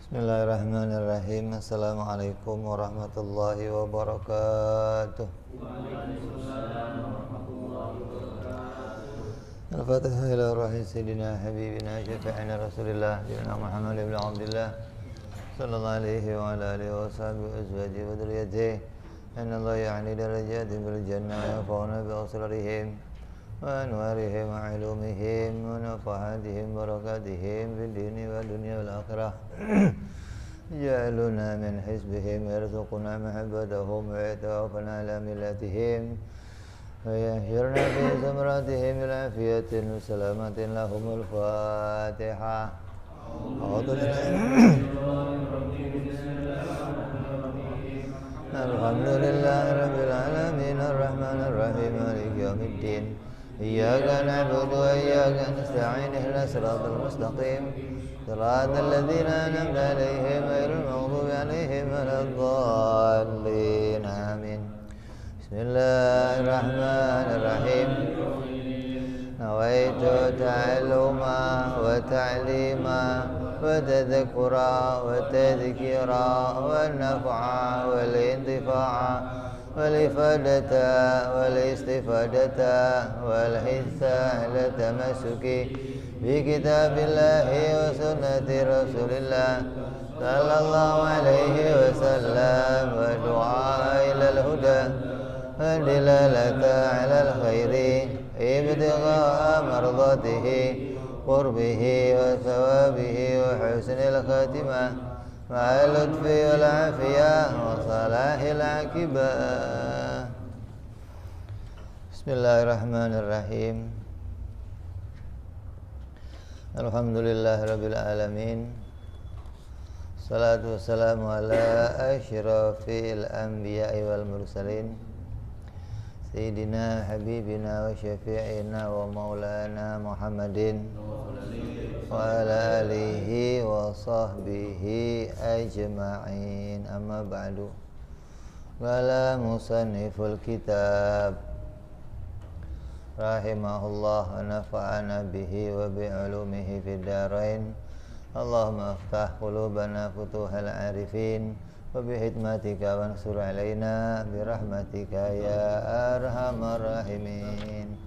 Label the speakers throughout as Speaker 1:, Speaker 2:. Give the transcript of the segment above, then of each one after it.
Speaker 1: Bismillahirrahmanirrahim. Assalamualaikum warahmatullahi wabarakatuh. Al-Fatihah ila ruhi sayyidina habibina syafi'ina rasulillah sayyidina Muhammad ibn Abdullah sallallahu alaihi wa ala alihi wa sahbihi wa azwajihi wa dhurriyyatihi. Inna Allah ya'ni darajatin bil jannah wa yafa'una bi asrarihim wa anwarihim wa ilumihim wa nafahatihim barakatihim fid dini wa dunya wal akhirah. جعلنا من حزبهم يرزقنا محبتهم ويتوفنا على ملتهم ويهجرنا في زمراتهم بالعافية وسلامة لهم. الفاتحة. الحمد لله رب العالمين الرحمن الرحيم مالك يوم الدين إياك نعبد وإياك نستعين اهدنا الصراط المستقيم صراط الذين أنعمت عليهم غير المغضوب عليهم ولا الضالين آمين. بسم الله الرحمن الرحيم. نويت تعلما وتعليما وتذكرا وتذكيرا والنفع والانتفاع والإفادة والاستفادة والحث على التمسك بكتاب الله وسنة رسول الله صلى الله عليه وسلم والدعاء إلى الهدى والدلالة على الخير ابتغاء مرضاته قربه وثوابه وحسن الخاتمة مع اللطف والعافية وصلاح العاقبة. بسم الله الرحمن الرحيم. Alhamdulillah Rabbil Alamin. Salatu wassalamu ala asyrafil anbiya'i wal mursalin Sayyidina Habibina wa syafi'ina wa maulana Muhammadin wa ala alihi wa sahbihi ajma'in. Amma ba'du. Qala musanniful kitab rahimahullah wa nafa'ana bihi wa bi'ulumihi fid darain. Allahumma aftah qulubana futuhal arifin wa bihikmatika wansur alaina birahmatika ya arhamar rahimin.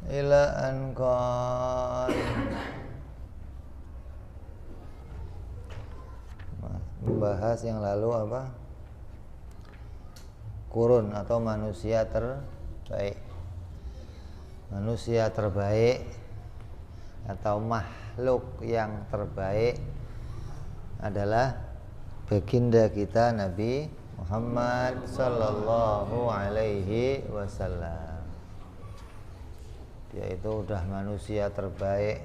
Speaker 1: Ila anqal. Membahas yang lalu apa? Kurun atau manusia terbaik. Manusia terbaik atau makhluk yang terbaik adalah baginda kita Nabi Muhammad sallallahu alaihi wasallam. Yaitu udah manusia terbaik,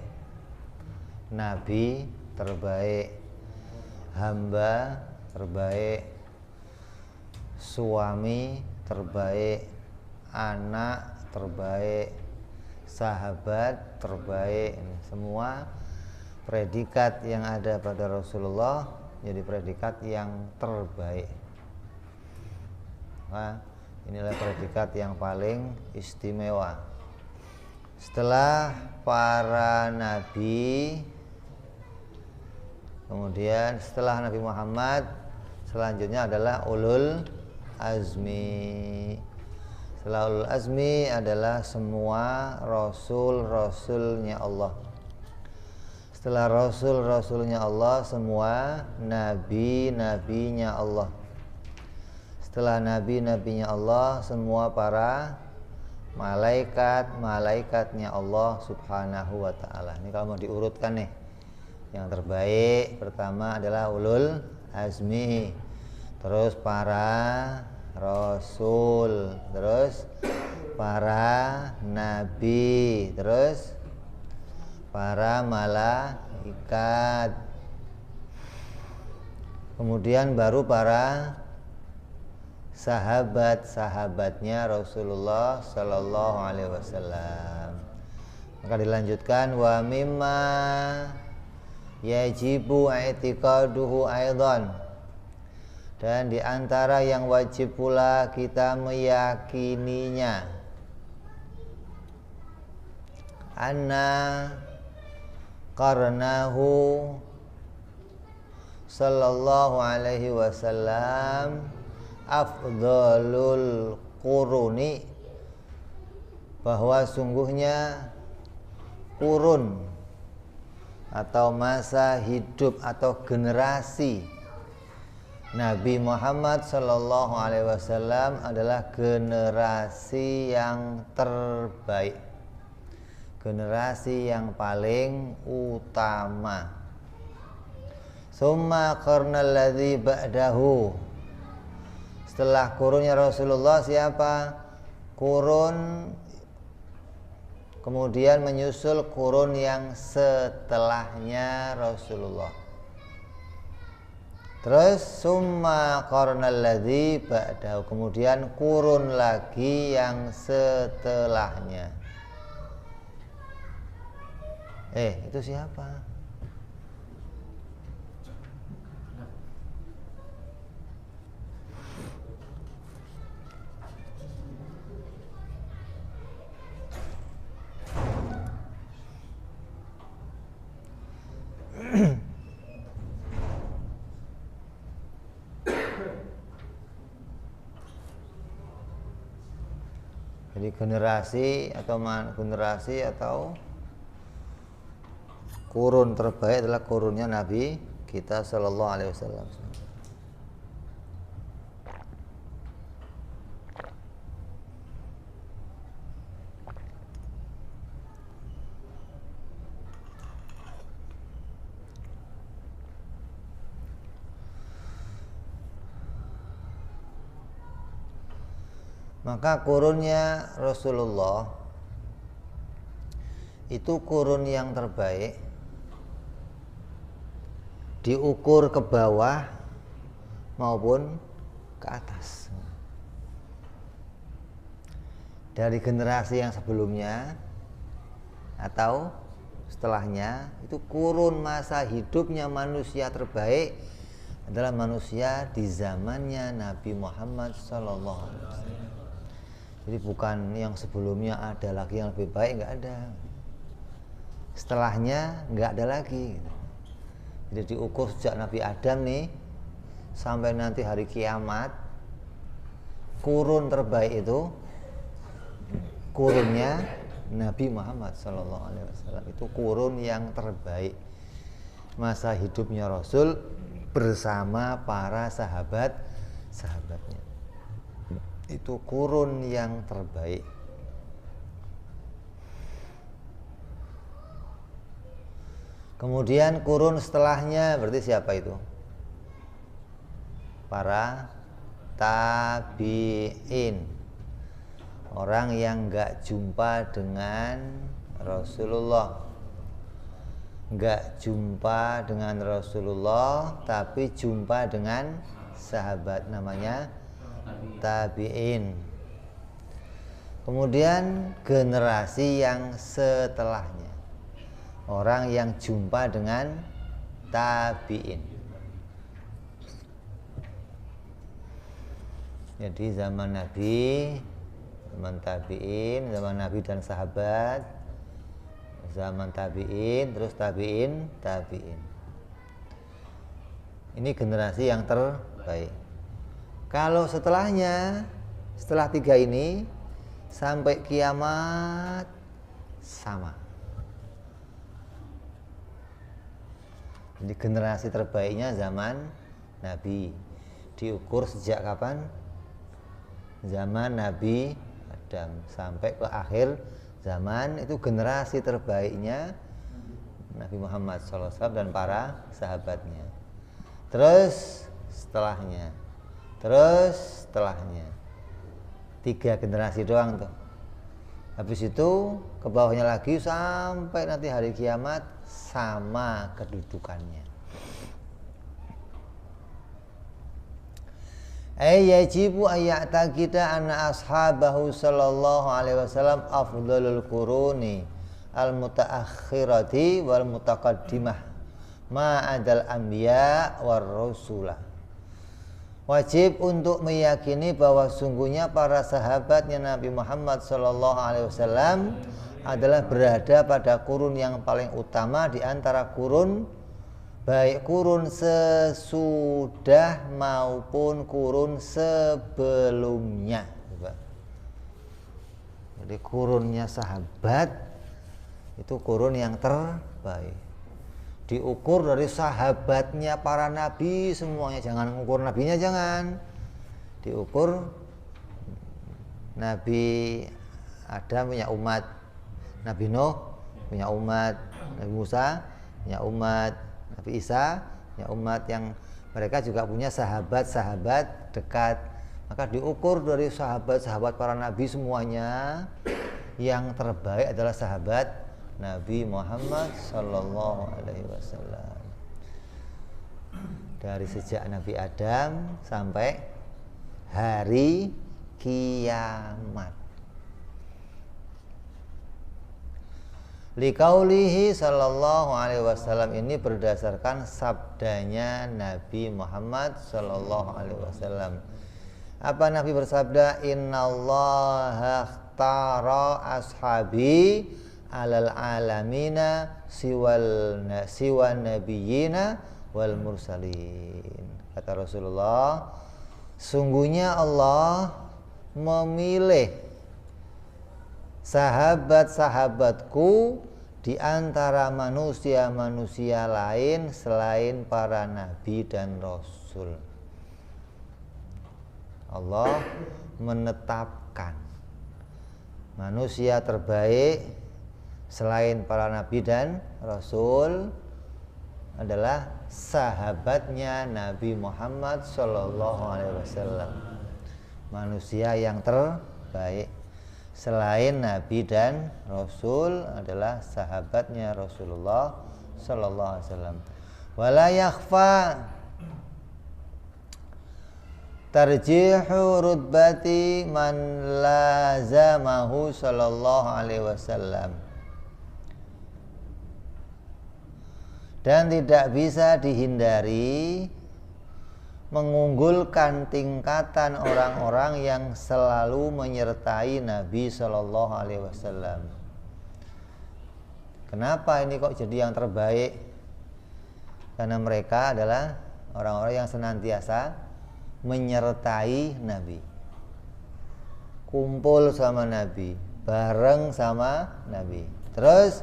Speaker 1: nabi terbaik, hamba terbaik, suami terbaik, anak terbaik, sahabat terbaik. Semua predikat yang ada pada Rasulullah jadi predikat yang terbaik. Nah, inilah predikat yang paling istimewa. Setelah para nabi, kemudian setelah Nabi Muhammad, selanjutnya adalah ulul azmi. Setelah ulul azmi adalah semua rasul-rasulnya Allah. Setelah rasul-rasulnya Allah, semua nabi-nabinya Allah. Setelah nabi-nabinya Allah, semua para malaikat-malaikatnya Allah subhanahu wa ta'ala. Ini kalau mau diurutkan nih, yang terbaik pertama adalah ulul azmi, terus para rasul, terus para nabi, terus para malaikat, kemudian baru para sahabat-sahabatnya Rasulullah Sallallahu Alaihi Wasallam. Maka dilanjutkan wa mimma yajibu i'tiqaduhu aidan, dan di antara yang wajib pula kita meyakininya, anna qarnahu sallallahu alaihi wasallam afdhalul quruni, bahwa sungguhnya kurun atau masa hidup atau generasi Nabi Muhammad sallallahu alaihi wasallam adalah generasi yang terbaik, generasi yang paling utama. Summa qarnal ladzi ba'dahu, setelah kurunnya Rasulullah siapa? Kurun, kemudian menyusul kurun yang setelahnya Rasulullah. Terus summa qarnal ladzi ba'dahu, kemudian kurun lagi yang setelahnya. Itu siapa? Jadi generasi atau kurun terbaik adalah kurunnya Nabi kita Sallallahu Alaihi Wasallam. Maka kurunnya Rasulullah itu kurun yang terbaik, diukur ke bawah maupun ke atas. Dari generasi yang sebelumnya atau setelahnya, itu kurun masa hidupnya manusia terbaik adalah manusia di zamannya Nabi Muhammad SAW. Jadi bukan yang sebelumnya ada lagi yang lebih baik, nggak ada. Setelahnya nggak ada lagi. Jadi diukur sejak Nabi Adam nih sampai nanti hari kiamat, kurun terbaik itu kurunnya Nabi Muhammad SAW. Itu kurun yang terbaik masa hidupnya Rasul bersama para sahabatnya. Itu kurun yang terbaik. Kemudian kurun setelahnya berarti siapa itu? Para tabi'in, orang yang nggak jumpa dengan Rasulullah, nggak jumpa dengan Rasulullah tapi jumpa dengan sahabat, namanya tabi'in. Kemudian generasi yang setelahnya, orang yang jumpa dengan tabi'in. Jadi zaman Nabi, zaman tabi'in, zaman Nabi dan sahabat, zaman tabi'in, terus tabi'in. Ini generasi yang terbaik. Kalau setelahnya, setelah tiga ini sampai kiamat sama. Jadi generasi terbaiknya zaman Nabi. Diukur sejak kapan? Zaman Nabi Adam sampai ke akhir zaman, itu generasi terbaiknya Nabi Muhammad SAW dan para sahabatnya. Terus setelahnya Terus setelahnya 3 generasi doang tuh. Habis itu ke bawahnya lagi sampai nanti hari kiamat sama kedudukannya. Yajibu ayya'taqida anna ashabahu sallallahu alaihi wasallam afdhalul quruni al-mutaakhirati wal mutaqaddimah ma'adal anbiya war rasulah. Wajib untuk meyakini bahwa sungguhnya para sahabatnya Nabi Muhammad sallallahu alaihi wasallam adalah berada pada kurun yang paling utama di antara kurun, baik kurun sesudah maupun kurun sebelumnya. Jadi kurunnya sahabat itu kurun yang terbaik. Diukur dari sahabatnya para nabi semuanya, jangan mengukur nabinya, jangan. Diukur Nabi Adam punya umat, Nabi Nuh punya umat, Nabi Musa punya umat, Nabi Isa punya umat, yang mereka juga punya sahabat-sahabat dekat. Maka diukur dari sahabat-sahabat para nabi semuanya, yang terbaik adalah sahabat Nabi Muhammad sallallahu alaihi wasallam. Dari sejak Nabi Adam sampai hari kiamat. Liqaulihi sallallahu alaihi wasallam, ini berdasarkan sabdanya Nabi Muhammad sallallahu alaihi wasallam. Apa Nabi bersabda? Innallaha ikhtara ashabi alal alamina siwa nabiyina wal mursalin. Kata Rasulullah, sungguhnya Allah memilih sahabat-sahabatku di antara manusia-manusia lain selain para nabi dan rasul. Allah menetapkan manusia terbaik selain para nabi dan rasul adalah sahabatnya Nabi Muhammad sallallahu alaihi wasallam. Manusia yang terbaik selain nabi dan rasul adalah sahabatnya Rasulullah sallallahu alaihi wasallam. Wala yakhfa tarjihu rutbati man lazamahu sallallahu alaihi wasallam. Dan tidak bisa dihindari mengunggulkan tingkatan orang-orang yang selalu menyertai Nabi Shallallahu Alaihi Wasallam. Kenapa ini kok jadi yang terbaik? Karena mereka adalah orang-orang yang senantiasa menyertai Nabi, kumpul sama Nabi, bareng sama Nabi. Terus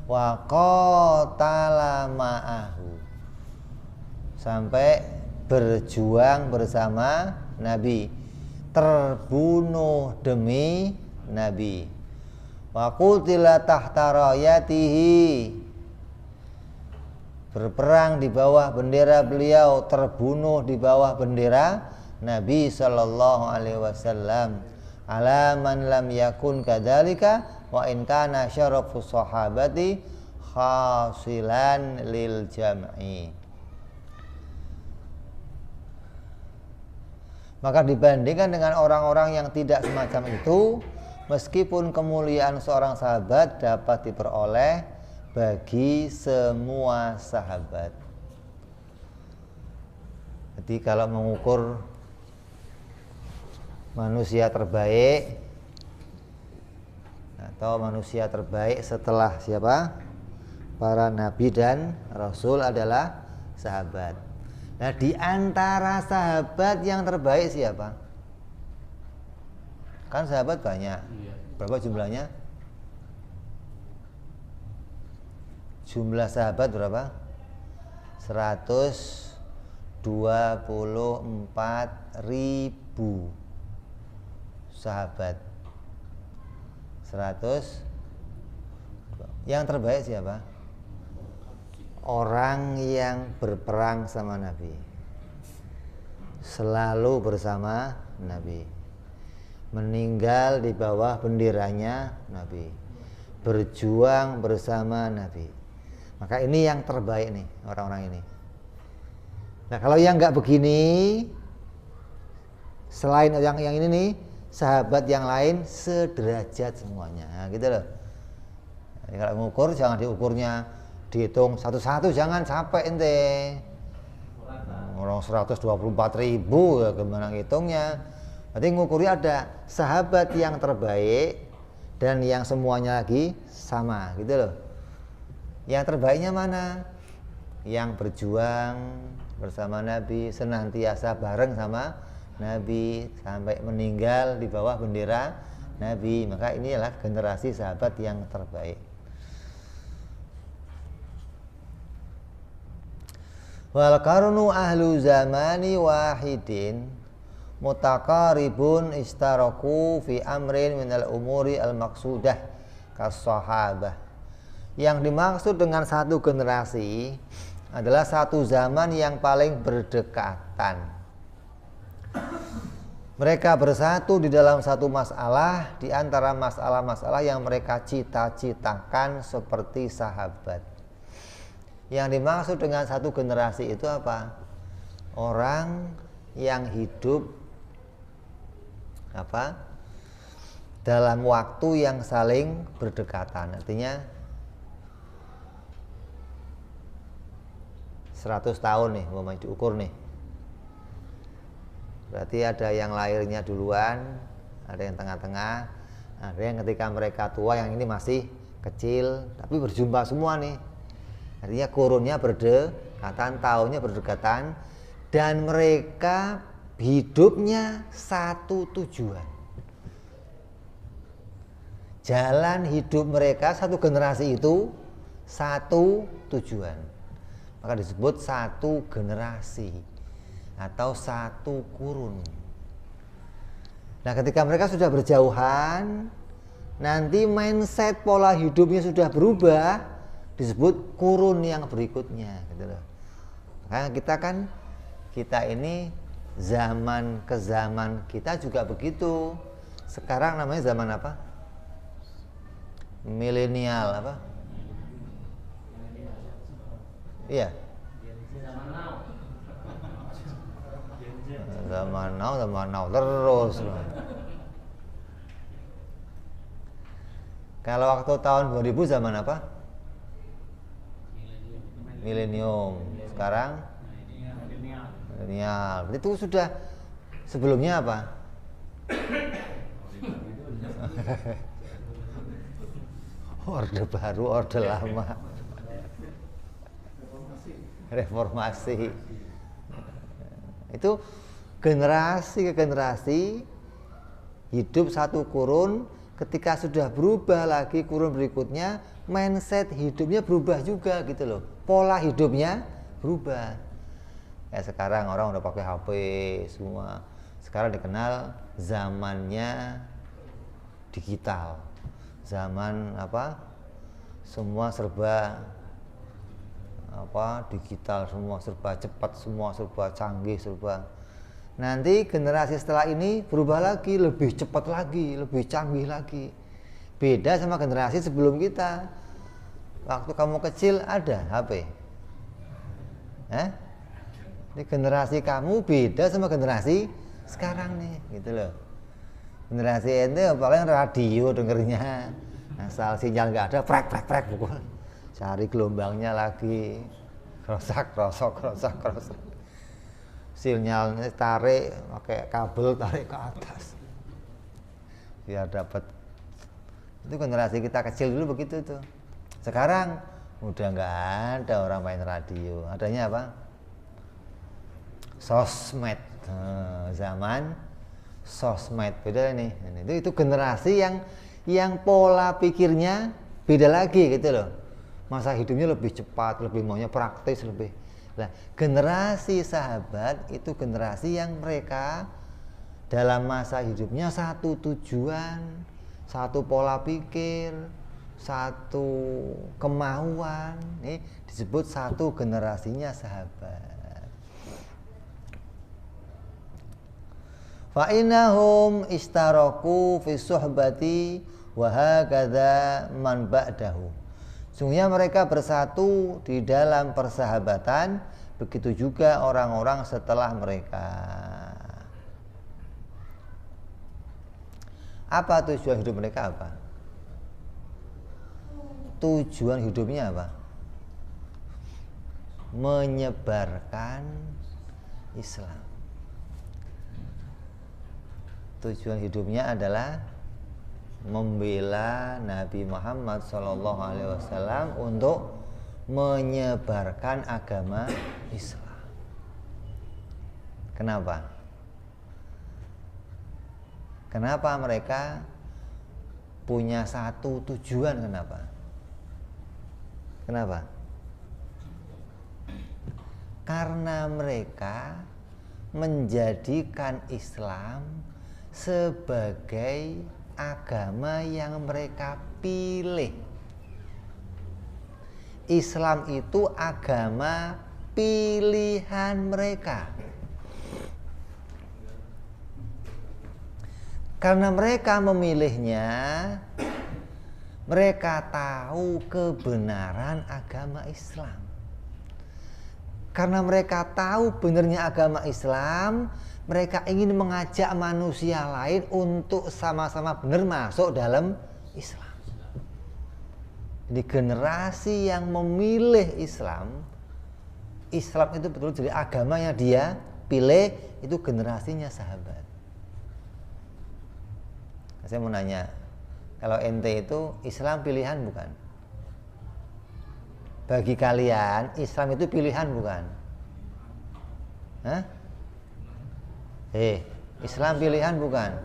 Speaker 1: wa qatala ma'ahu, sampai berjuang bersama Nabi, terbunuh demi Nabi. Wa qutila tahta rayatihi, berperang di bawah bendera beliau, terbunuh di bawah bendera Nabi sallallahu alaihi wasallam. Ala man lam yakun kadzalika wa in kana syarafu sahabati khasilan lil jam'i. Maka dibandingkan dengan orang-orang yang tidak semacam itu, meskipun kemuliaan seorang sahabat dapat diperoleh bagi semua sahabat. Jadi kalau mengukur manusia terbaik atau manusia terbaik setelah siapa? Para nabi dan rasul adalah sahabat. Nah, di antara sahabat yang terbaik siapa? Kan sahabat banyak. Berapa jumlahnya? Jumlah sahabat berapa? 124.000 sahabat. 100. Yang terbaik siapa? Orang yang berperang sama Nabi. selalu bersama Nabi, meninggal di bawah benderanya Nabi, berjuang bersama Nabi. Maka ini yang terbaik nih orang-orang ini. Nah kalau yang nggak begini, selain yang ini nih, sahabat yang lain sederajat semuanya, nah, gitu loh. Jadi kalau mengukur jangan diukurnya dihitung satu-satu, jangan capek ente. Orang 124.000 ya gimana ngitungnya. Berarti ngukuri ada sahabat yang terbaik dan yang semuanya lagi sama, gitu loh. Yang terbaiknya mana? Yang berjuang bersama Nabi, senantiasa bareng sama Nabi sampai meninggal di bawah bendera Nabi. Maka inilah generasi sahabat yang terbaik. Wal qarnu ahlu zamani wahidin mutaqaribun istaraku fi amrin minal umuri al maqsudah kas sahabah. Yang dimaksud dengan satu generasi adalah satu zaman yang paling berdekatan. Mereka bersatu di dalam satu masalah di antara masalah-masalah yang mereka cita-citakan seperti sahabat. Yang dimaksud dengan satu generasi itu apa? Orang yang hidup dalam waktu yang saling berdekatan. Artinya 100 tahun nih, mau diukur nih. Berarti ada yang lahirnya duluan, ada yang tengah-tengah, ada yang ketika mereka tua, yang ini masih kecil, tapi berjumpa semua nih. Artinya kurunnya berdekatan, tahunnya berdekatan, dan mereka hidupnya satu tujuan. Jalan hidup mereka satu generasi itu satu tujuan. Maka disebut satu generasi atau satu kurun. Nah ketika mereka sudah berjauhan, nanti mindset pola hidupnya sudah berubah, disebut kurun yang berikutnya, gitu loh. Nah, kita ini zaman ke zaman kita juga begitu. Sekarang namanya zaman apa? Milenial apa? Iya. Zaman now terus. Kalau waktu tahun 2000 zaman apa? Milenium. Sekarang milenial. Itu sudah sebelumnya apa? Orde baru, orde lama. Reformasi. Itu generasi ke generasi hidup satu kurun. Ketika sudah berubah lagi kurun berikutnya, mindset hidupnya berubah juga, gitu loh. Pola hidupnya berubah. Ya sekarang orang udah pakai HP semua. Sekarang dikenal zamannya digital. Zaman apa? Semua serba digital, semua serba cepat, semua serba canggih, serba. Nanti generasi setelah ini berubah lagi, lebih cepat lagi, lebih canggih lagi. Beda sama generasi sebelum kita. Waktu kamu kecil ada HP. Ini generasi kamu beda sama generasi sekarang nih, gitu loh. Generasi ente paling radio dengernya. Asal sinyal nggak ada, prek pukul. Cari gelombangnya lagi, krosak. Sinyalnya tarik pakai kabel, tarik ke atas biar dapat. Itu generasi kita kecil dulu begitu tuh. Sekarang udah nggak ada orang main radio. Adanya apa? Sosmed. Zaman sosmed beda nih. Itu generasi yang pola pikirnya beda lagi, gitu loh. Masa hidupnya lebih cepat, lebih maunya praktis, lebih. Nah, generasi sahabat itu generasi yang mereka dalam masa hidupnya satu tujuan, satu pola pikir, satu kemauan. Ini disebut satu generasinya sahabat. Fa innahum istaraku fi suhbati wa hakadha man ba'dahu. Sungguhnya mereka bersatu di dalam persahabatan, begitu juga orang-orang setelah mereka. Apa tujuan hidup mereka apa? Tujuan hidupnya apa? Menyebarkan Islam. Tujuan hidupnya adalah membela Nabi Muhammad SAW untuk menyebarkan agama Islam. Kenapa? Kenapa mereka punya satu tujuan? Kenapa? Karena mereka menjadikan Islam sebagai agama yang mereka pilih. Islam itu agama pilihan mereka. Karena mereka memilihnya, mereka tahu kebenaran agama Islam. Karena mereka tahu benarnya agama Islam, mereka ingin mengajak manusia lain untuk sama-sama benar masuk dalam Islam. Jadi generasi yang memilih Islam, Islam itu betul jadi agama yang dia pilih, itu generasinya sahabat. Saya mau nanya, kalau ente itu Islam pilihan bukan? Bagi kalian Islam itu pilihan bukan? Hah? Islam pilihan bukan?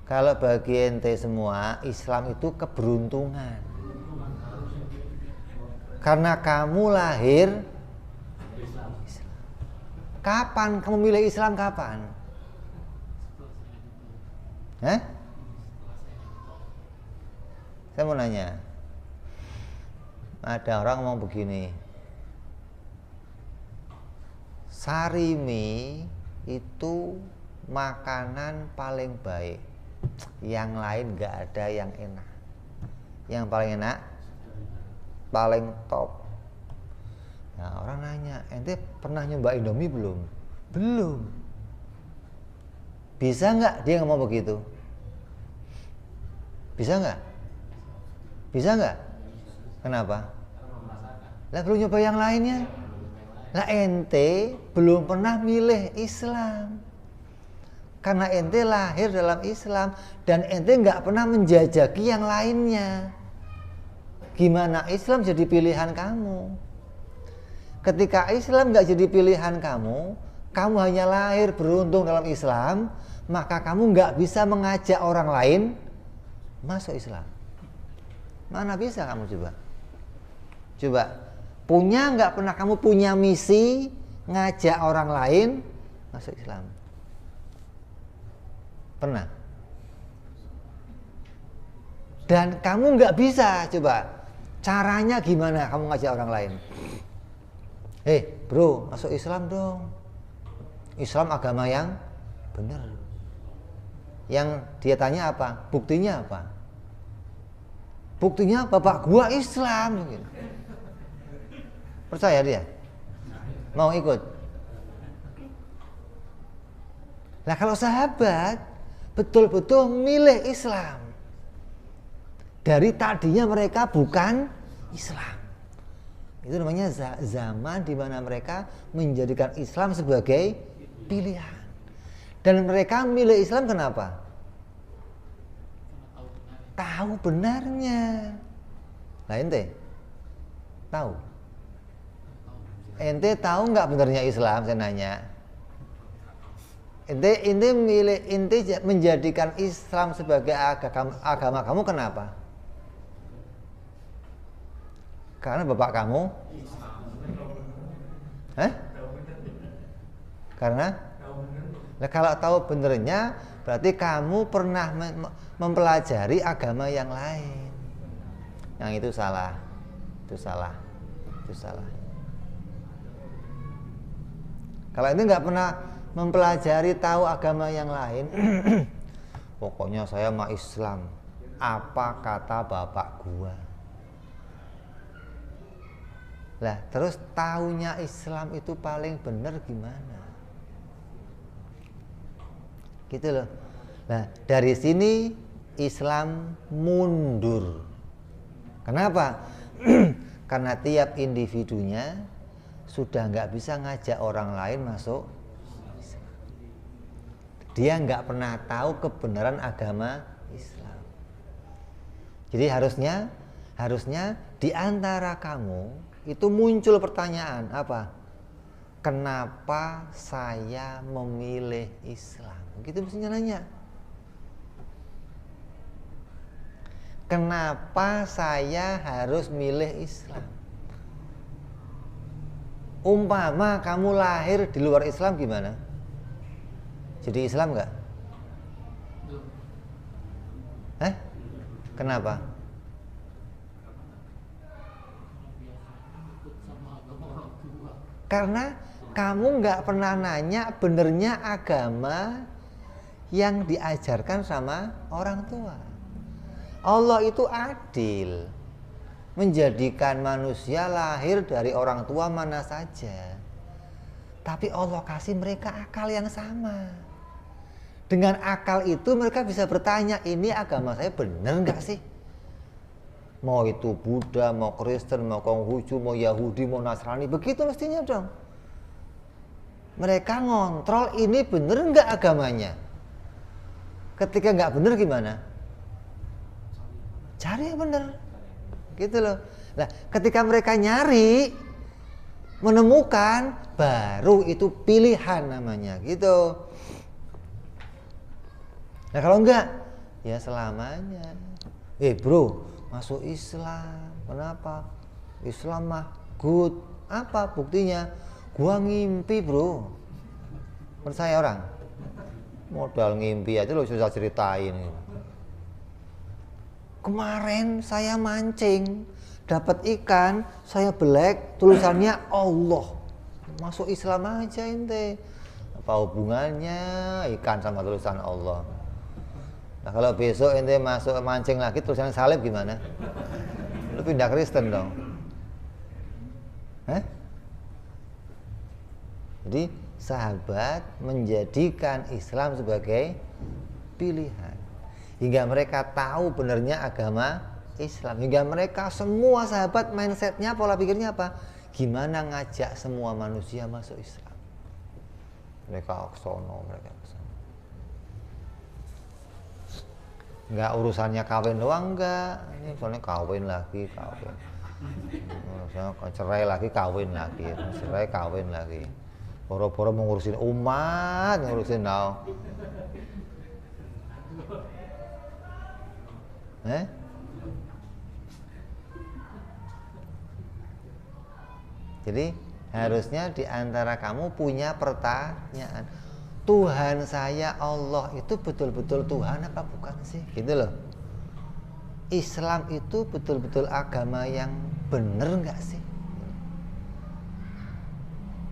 Speaker 1: Kalau bagi ente semua Islam itu keberuntungan. Karena kamu lahir Islam. Kapan kamu milih Islam kapan? Hah? Saya mau nanya. Ada orang ngomong begini, sarimi itu makanan paling baik, yang lain gak ada yang enak. Yang paling enak, paling top. Nah, orang nanya, ente pernah nyoba Indomie belum? Belum. Bisa nggak dia ngomong begitu? Bisa nggak? Bisa nggak? Kenapa? Lah belum nyoba yang lainnya. Lah ente belum pernah milih Islam. Karena ente lahir dalam Islam dan ente nggak pernah menjajaki yang lainnya. Gimana Islam jadi pilihan kamu? Ketika Islam nggak jadi pilihan kamu, kamu hanya lahir beruntung dalam Islam, maka kamu nggak bisa mengajak orang lain masuk Islam. Mana bisa kamu coba? Coba, punya nggak pernah kamu punya misi ngajak orang lain masuk Islam? Pernah? Dan kamu nggak bisa, coba caranya gimana kamu ngajak orang lain? Bro, masuk Islam dong. Islam agama yang benar. Yang dia tanya apa? Buktinya apa? Buktinya bapak gua Islam. Percaya dia? Mau ikut? Nah kalau sahabat betul-betul milih Islam, dari tadinya mereka bukan Islam. Itu namanya zaman di mana mereka menjadikan Islam sebagai pilihan. Dan mereka milih Islam kenapa? Tahu benarnya. Nah ente tahu? Ente tahu nggak benarnya Islam? Saya nanya. Ente milih, ente menjadikan Islam sebagai agama kamu kenapa? Karena bapak kamu? Hah? Karena? Nah, kalau tahu benernya berarti kamu pernah mempelajari agama yang lain. Yang itu salah. Itu salah. Itu salah. Kalau ini nggak pernah mempelajari tahu agama yang lain. Pokoknya saya mah Islam. Apa kata bapak gua? Lah, terus taunya Islam itu paling benar gimana? Gitu loh. Nah, dari sini Islam mundur. Kenapa? Karena tiap individunya sudah nggak bisa ngajak orang lain masuk Islam. Dia nggak pernah tahu kebenaran agama Islam. Jadi harusnya di antara kamu itu muncul pertanyaan apa? Kenapa saya memilih Islam? Gitu mestinya nanya. Kenapa saya harus milih Islam? Umpama kamu lahir di luar Islam gimana? Jadi Islam nggak? Kenapa? Karena kamu nggak pernah nanya benernya agama yang diajarkan sama orang tua. Allah itu adil, menjadikan manusia lahir dari orang tua mana saja. Tapi Allah kasih mereka akal yang sama. Dengan akal itu mereka bisa bertanya, ini agama saya benar nggak sih? Mau itu Buddha, mau Kristen, mau Konghucu, mau Yahudi, mau Nasrani, begitu mestinya dong. Mereka ngontrol ini benar nggak agamanya. Ketika nggak benar gimana? Cari yang benar, gitu loh. Nah, ketika mereka nyari, menemukan, baru itu pilihan namanya, gitu. Nah kalau enggak, ya selamanya. Bro, masuk Islam, kenapa? Islam mah good. Apa buktinya? Gua ngimpi bro. Percaya orang? Modal ngimpi aja lo susah ceritain. Kemarin saya mancing, dapat ikan, saya belek, tulisannya Allah. Masuk Islam aja ente. Apa hubungannya ikan sama tulisan Allah? Nah kalau besok ente masuk mancing lagi tulisannya salib gimana? Lu pindah Kristen dong. Jadi sahabat menjadikan Islam sebagai pilihan. Hingga mereka tahu benarnya agama Islam. Hingga mereka semua sahabat mindsetnya, pola pikirnya apa? Gimana ngajak semua manusia masuk Islam. Mereka aksono, mereka aksono. Enggak urusannya kawin doang enggak. Ini soalnya kawin lagi. Cerai lagi, kawin lagi. Cerai, kawin lagi. Boro-boro mengurusin umat, ngurusin now. Jadi harusnya di antara kamu punya pertanyaan. Tuhan saya Allah itu betul-betul Tuhan apa bukan sih? Gitu loh. Islam itu betul-betul agama yang benar nggak sih?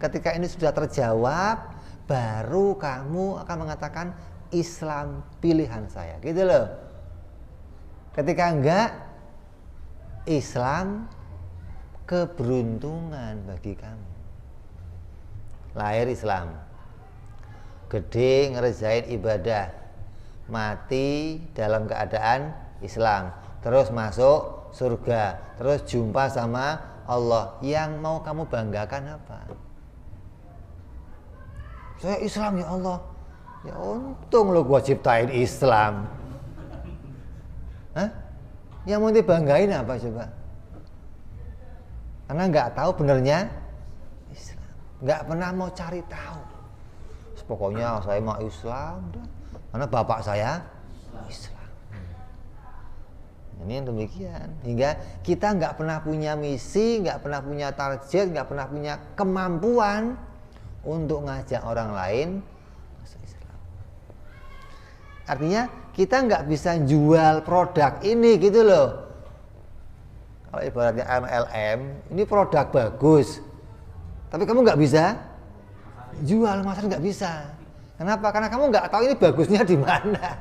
Speaker 1: Ketika ini sudah terjawab, baru kamu akan mengatakan Islam pilihan saya. Gitu loh. Ketika enggak, Islam keberuntungan bagi kamu. Lahir Islam, gede ngerjain ibadah, mati dalam keadaan Islam, terus masuk surga, terus jumpa sama Allah. Yang mau kamu banggakan apa? Saya Islam ya Allah. Ya untung lo gua ciptain Islam. Yang mau dibanggain apa coba? Karena nggak tahu benernya Islam, nggak pernah mau cari tahu. Pokoknya saya mau Islam, karena bapak saya Islam. Ini yang demikian. Hingga kita nggak pernah punya misi, nggak pernah punya target, nggak pernah punya kemampuan untuk ngajak orang lain masuk Islam. Artinya kita nggak bisa jual produk ini gitu loh. Kalau ibaratnya MLM, ini produk bagus, tapi kamu nggak bisa jual emas nggak bisa. Kenapa? Karena kamu nggak tahu ini bagusnya di mana.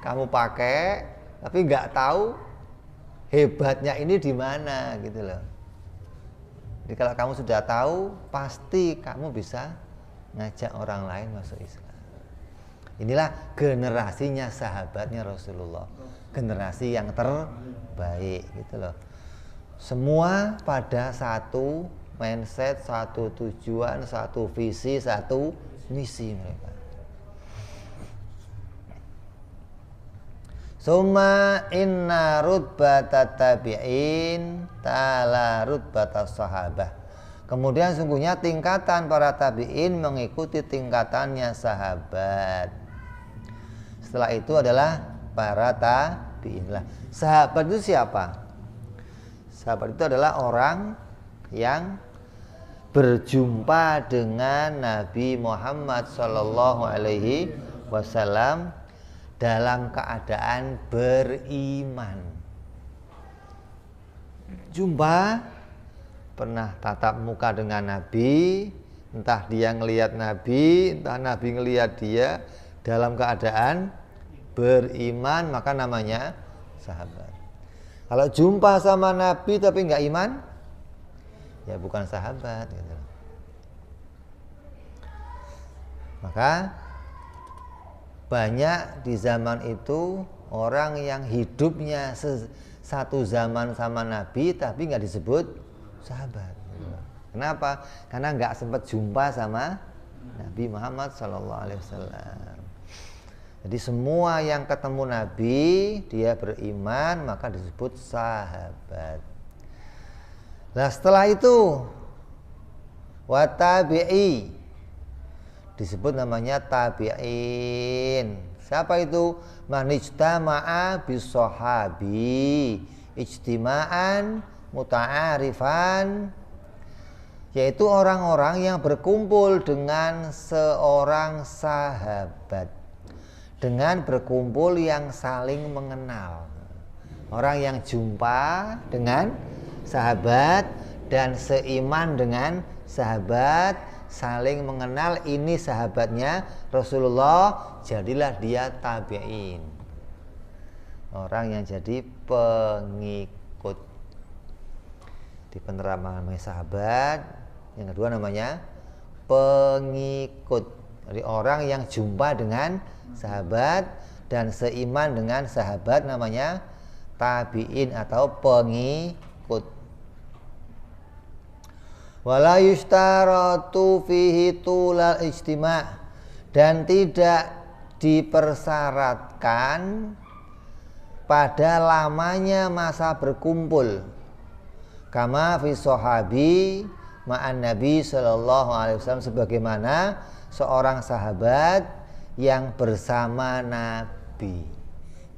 Speaker 1: Kamu pakai, tapi nggak tahu hebatnya ini di mana gitu loh. Jadi kalau kamu sudah tahu, pasti kamu bisa ngajak orang lain masuk Islam. Inilah generasinya sahabatnya Rasulullah, generasi yang terbaik gitu loh. Semua pada satu mindset, satu tujuan, satu visi, satu misi mereka. Summa inna rutbata tabi'in tala rutbata sahabah. Kemudian sungguhnya tingkatan para tabi'in mengikuti tingkatannya sahabat. Setelah itu adalah para tabi'in lah. Sahabat itu siapa? Sahabat itu adalah orang yang berjumpa dengan Nabi Muhammad Sallallahu Alaihi Wasallam dalam keadaan beriman. Jumpa, pernah tatap muka dengan Nabi, entah dia ngelihat Nabi, entah Nabi ngelihat dia dalam keadaan beriman, maka namanya sahabat. Kalau jumpa sama Nabi tapi nggak iman, ya bukan sahabat gitu. Maka banyak di zaman itu orang yang hidupnya satu zaman sama Nabi tapi nggak disebut sahabat. Kenapa? Karena nggak sempat jumpa sama Nabi Muhammad SAW. Jadi semua yang ketemu Nabi dia beriman maka disebut sahabat. Nah setelah itu watabi'i disebut namanya tabi'in. Siapa itu? Manijtama'a bisohabi ijtima'an muta'arifan, yaitu orang-orang yang berkumpul dengan seorang sahabat, dengan berkumpul yang saling mengenal. Orang yang jumpa dengan sahabat dan seiman dengan sahabat, saling mengenal, ini sahabatnya Rasulullah, jadilah dia tabi'in, orang yang jadi pengikut. Di penerapan namanya sahabat, yang kedua namanya pengikut. Jadi orang yang jumpa dengan sahabat dan seiman dengan sahabat namanya tabi'in atau pengikut. Wala yushtaratu fihi tulal ijtima', dan tidak dipersyaratkan pada lamanya masa berkumpul, kama fi sahabi ma'an Nabi sallallahu alaihi wasallam, sebagaimana seorang sahabat yang bersama Nabi.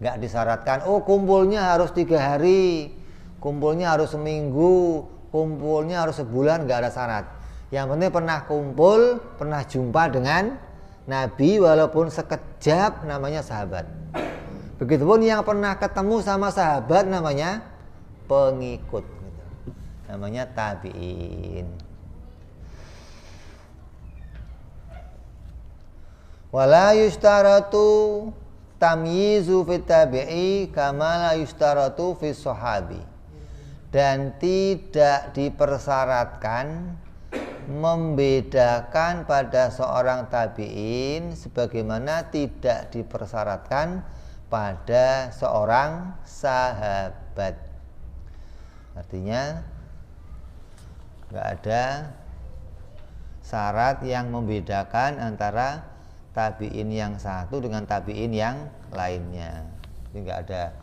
Speaker 1: Enggak disyaratkan kumpulnya harus 3 hari, kumpulnya harus seminggu, kumpulnya harus sebulan, enggak ada syarat. Yang penting pernah kumpul, pernah jumpa dengan Nabi walaupun sekejap, namanya sahabat. Begitupun yang pernah ketemu sama sahabat namanya pengikut, namanya tabi'in. Wala yushtaratu tamyizu fit tabi'i kama la yushtaratu fis sahabi, dan tidak dipersyaratkan membedakan pada seorang tabi'in sebagaimana tidak dipersyaratkan pada seorang sahabat. Artinya nggak ada syarat yang membedakan antara tabi'in yang satu dengan tabi'in yang lainnya. Jadi nggak ada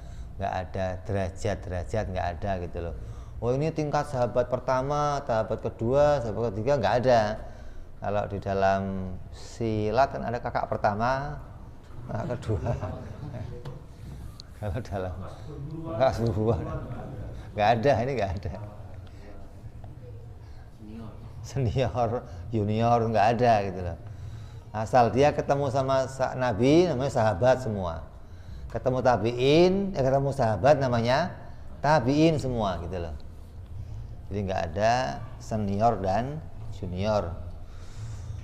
Speaker 1: derajat-derajat, nggak ada gitu loh. Oh ini tingkat sahabat pertama, sahabat kedua, sahabat ketiga, nggak ada. Kalau di dalam silat kan ada kakak pertama, kakak kedua. Kalau dalam kakak sebuah nggak ada, ini nggak ada. Senior, junior nggak ada gitu loh. Asal dia ketemu sama Nabi namanya sahabat semua. Ketemu tabi'in, ketemu sahabat namanya tabi'in semua gitu loh. Jadi nggak ada senior dan junior.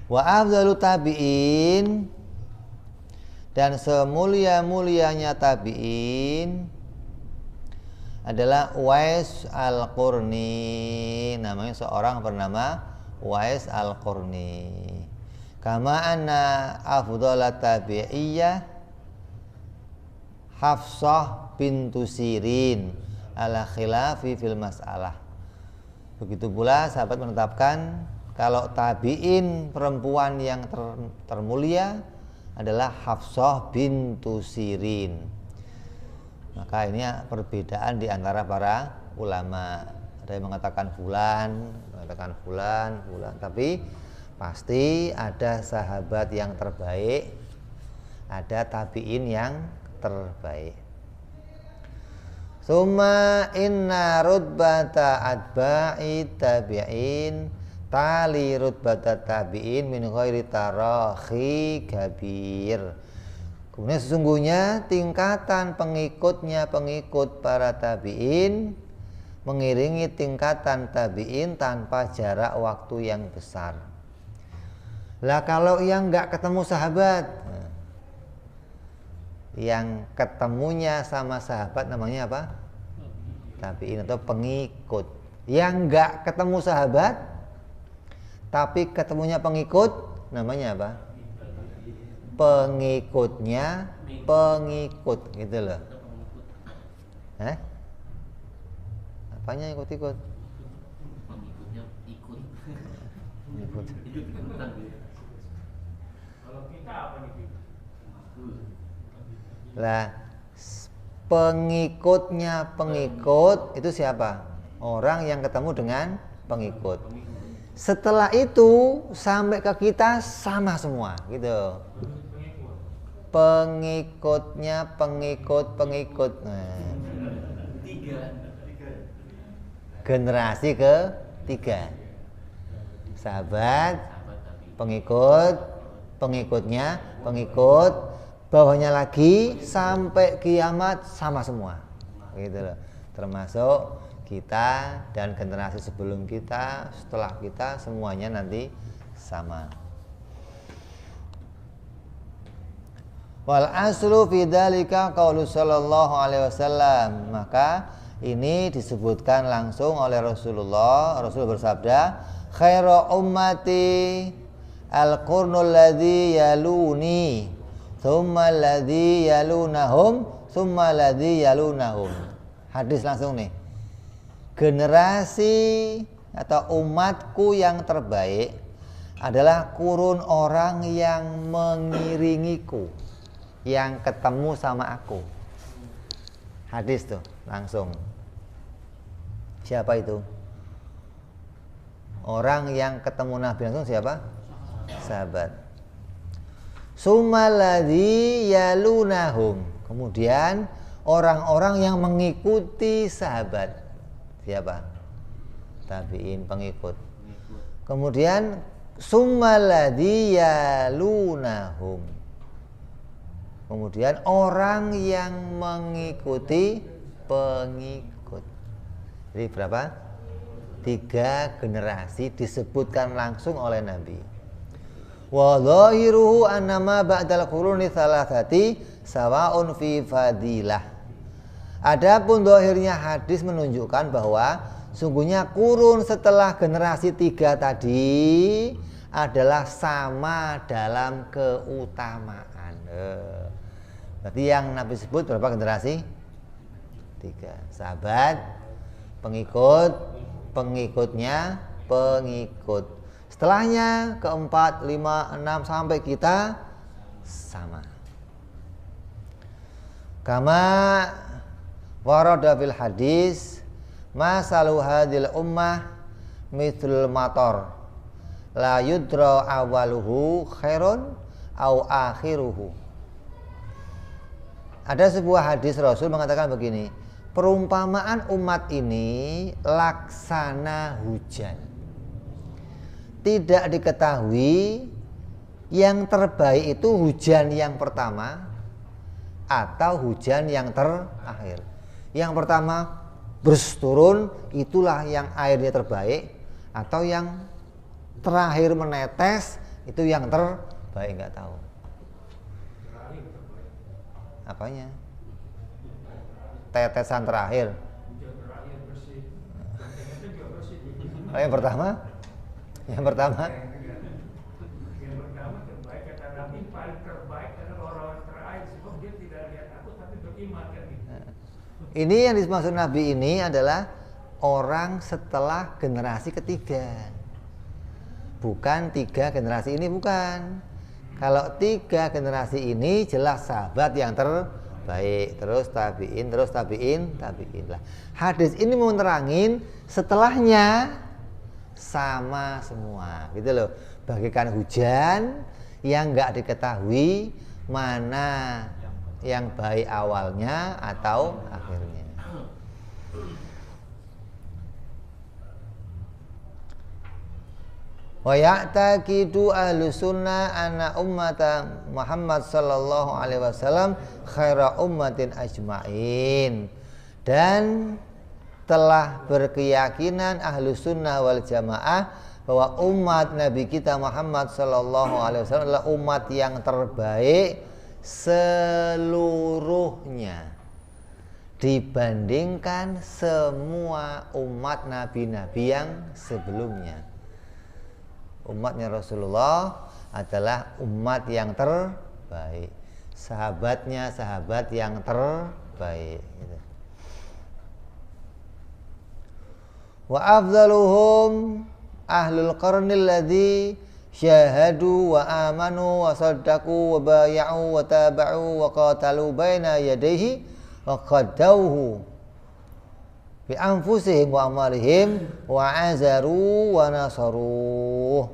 Speaker 1: Wa afdalu tabi'in, dan semulia-mulianya tabi'in adalah Uwais Al-Qurni. Namanya seorang bernama Uwais Al-Qurni. Kama anna afdhala tabi'iyah Hafsah bintu Sirin ala khilafi fil mas'alah. Begitu pula sahabat menetapkan kalau tabi'in perempuan yang termulia adalah Hafsah bintu Sirin. Maka ini perbedaan di antara para ulama. Ada yang mengatakan fulan, fulan, tapi pasti ada sahabat yang terbaik, ada tabi'in yang terbaik. Summa inna rutbata atba'i tabi'in tali rutbata tabi'in min ghairi tarakhi kabir. Kemudian sesungguhnya tingkatan pengikutnya pengikut para tabi'in mengiringi tingkatan tabi'in tanpa jarak waktu yang besar. Lah kalau yang nggak ketemu sahabat, yang ketemunya sama sahabat namanya apa? Tabi'in atau pengikut. Yang nggak ketemu sahabat tapi ketemunya pengikut namanya apa? Pengikutnya pengikut, gitu loh. Apanya ikut-ikut?
Speaker 2: Pengikutnya ikut.
Speaker 1: Ikut.
Speaker 2: Kalau kita apa nih?
Speaker 1: Lah, pengikutnya pengikut itu siapa? Orang yang ketemu dengan pengikut. Setelah itu sampai ke kita sama semua, gitu. Pengikutnya pengikut. Nah. Generasi ketiga. Sahabat, pengikut, pengikutnya pengikut, bawahnya lagi sampai kiamat sama semua, gitu loh. Termasuk kita dan generasi sebelum kita, setelah kita, semuanya nanti sama. Wal aslu fi dzalika qaulu sallallahu alaihi wasallam. Maka ini disebutkan langsung oleh Rasulullah. Rasul bersabda, khairu ummati al-qurnul ladzi yaluni, tsumma alladzi yalunahum, tsumma alladzi yalunahum. Hadis langsung nih. Generasi atau umatku yang terbaik adalah kurun orang yang mengiringiku, yang ketemu sama aku. Hadis tuh langsung. Siapa itu? Orang yang ketemu Nabi langsung siapa? Sahabat. Sumaladzi yalunahum. Kemudian orang-orang yang mengikuti sahabat. Siapa? Tabi'in, pengikut. Kemudian sumaladzi yalunahum. Kemudian orang yang mengikuti pengikut. Jadi berapa? 3 generasi disebutkan langsung oleh Nabi. Wa dhahiruhu annama ba'dal quruni thalathati sawa'un fi fadilah. Adapun zahirnya hadis menunjukkan bahwa sungguhnya kurun setelah generasi 3 tadi adalah sama dalam keutamaan. Berarti yang Nabi sebut berapa generasi? 3. Sahabat, pengikut, pengikutnya, pengikut. Setelahnya keempat, 5, 6 sampai kita sama. Kama warada fil hadis masalu hadil ummah mithlul matar la yudra awaluhu khairun au akhiruhu. Ada sebuah hadis Rasul mengatakan begini, perumpamaan umat ini laksana hujan. Tidak diketahui yang terbaik itu hujan yang pertama atau hujan yang terakhir. Yang pertama berus turun, itulah yang airnya terbaik, atau yang terakhir menetes itu yang terbaik, nggak tahu. Apanya? Tetesan terakhir. Oh, yang pertama? Yang pertama?
Speaker 3: Yang pertama terbaik kata Nabi, paling terbaik adalah orang terakhir, sebab dia tidak lihat aku tapi beriman kan gitu.
Speaker 1: Ini yang dimaksud Nabi ini adalah orang setelah generasi ketiga. Bukan 3 generasi ini, bukan. Kalau 3 generasi ini jelas sahabat yang terbaik, terus tabiin lah. Hadis ini mau nerangin setelahnya sama semua, gitu loh. Bagaikan hujan yang nggak diketahui mana yang baik awalnya atau akhirnya. Wa ya'taqidu ahlus sunnah anna ummata Muhammad sallallahu alaihi wasallam khaira ummatin ajma'in. Dan telah berkeyakinan ahlus sunnah wal jamaah bahwa umat Nabi kita Muhammad sallallahu alaihi wasallam adalah umat yang terbaik seluruhnya dibandingkan semua umat nabi-nabi yang sebelumnya. Umatnya Rasulullah adalah umat yang terbaik, sahabatnya sahabat yang terbaik gitu. Wa afdaluhum ahlul qarnil ladzi syahadu wa amanu wa saddaqu wa bay'u wa taba'u wa qatalu baina yadayhi wa qaddauhu bi anfusihim wa amalihim wa azaru wa nasaruh.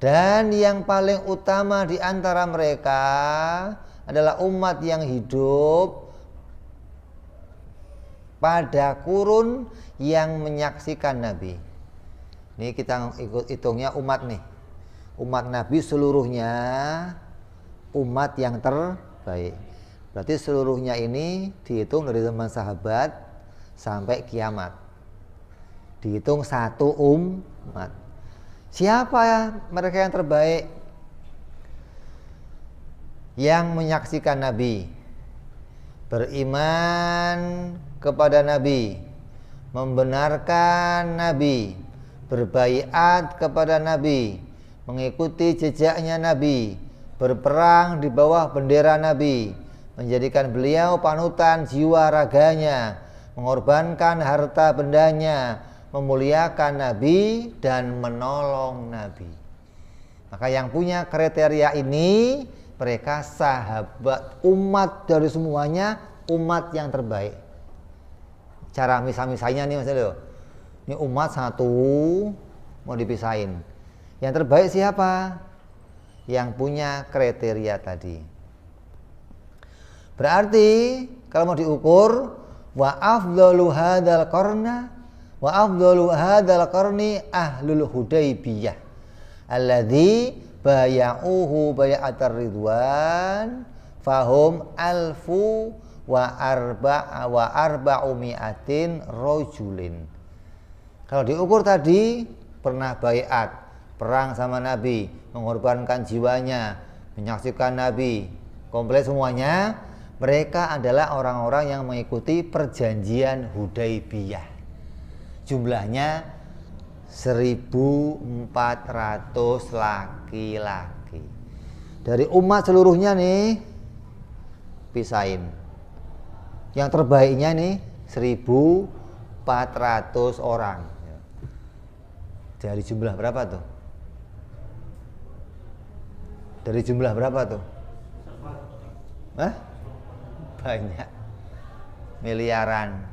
Speaker 1: Dan yang paling utama di antara mereka adalah umat yang hidup pada kurun yang menyaksikan Nabi. Ini kita ikut hitungnya umat nih. Umat Nabi seluruhnya umat yang terbaik. Berarti seluruhnya ini dihitung dari zaman sahabat sampai kiamat. Dihitung satu umat. Siapa ya mereka yang terbaik? Yang menyaksikan Nabi, beriman kepada Nabi, membenarkan Nabi, berbaiat kepada Nabi, mengikuti jejaknya Nabi, berperang di bawah bendera Nabi, menjadikan beliau panutan jiwa raganya, mengorbankan harta bendanya, memuliakan Nabi dan menolong Nabi. Maka yang punya kriteria ini, mereka sahabat, umat dari semuanya, umat yang terbaik. Cara misal-misalnya nih Mas Leo, ini umat satu mau dipisahin. Yang terbaik siapa? Yang punya kriteria tadi. Berarti kalau mau diukur, wa afdalu hadzal qarna wa afdalu hadzal qarni ahlul Hudaybiyah alladzi baya'uhu bay'atar ridwan fahum alfu wa arba'u mi'atin rajulin. Kalau diukur tadi pernah baiat, perang sama Nabi, mengorbankan jiwanya, menyaksikan Nabi, komplit semuanya, mereka adalah orang-orang yang mengikuti perjanjian Hudaybiyah. Jumlahnya 1.400 laki-laki. Dari umat seluruhnya nih pisahin. Yang terbaiknya nih 1.400 orang. Dari jumlah berapa tuh? Dari jumlah berapa tuh? Hah? Banyak. Miliaran.